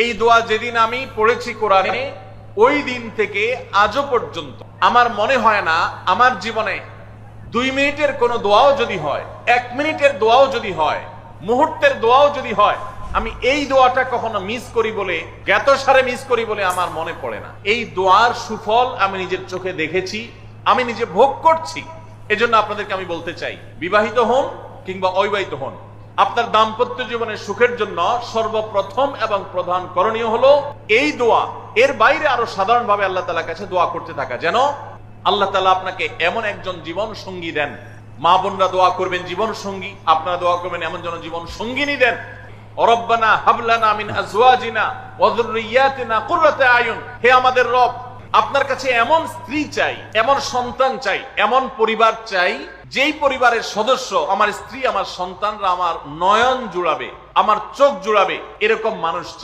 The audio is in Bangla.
এই দোয়া যেদিন আমি পড়েছি কোরআনে, ওই দিন থেকে আজও পর্যন্ত আমার মনে হয় না আমার জীবনে 2 মিনিটের কোনো দোয়াও যদি হয়, 1 মিনিটের দোয়াও যদি হয়, মুহূর্তের দোয়াও যদি হয়, আমি এই দোয়াটা কখনো মিস করি বলে, জ্ঞাতসারে মিস করি বলে আমার মনে পড়ে না। এই দোয়ার সুফল আমি নিজের চোখে দেখেছি, আমি নিজে ভোগ করছি। এজন্য আপনাদেরকে আমি বলতে চাই, বিবাহিত হন কিংবা অবিবাহিত হন, আপনার দাম্পত্য জীবনের সুখের জন্য সর্বপ্রথম এবং প্রধান করণীয় হলো এই দোয়া। এর বাইরে আরো সাধারণভাবে আল্লাহ তাআলার কাছে দোয়া করতে থাকা, যেন আল্লাহ তাআলা আপনাকে এমন একজন জীবন সঙ্গী দেন। মা বোনরা দোয়া করবেন জীবন সঙ্গী, আপনারা দোয়া করবেন এমন যেন জীবন সঙ্গিনী দেন। রব্বানা হাবলানা মিন আজওয়াজিনা ওয়া যুররিয়াতিনা কুররাতা আয়ুন, হে আমাদের রব, আপনার কাছে এমন স্ত্রী চাই, এমন সন্তান চাই, এমন পরিবার চাই, যেই পরিবারের সদস্য, আমার স্ত্রী, আমার সন্তানরা আমার নয়ন জুড়াবে, আমার চোখ জুড়াবে, এরকম মানুষ চাই।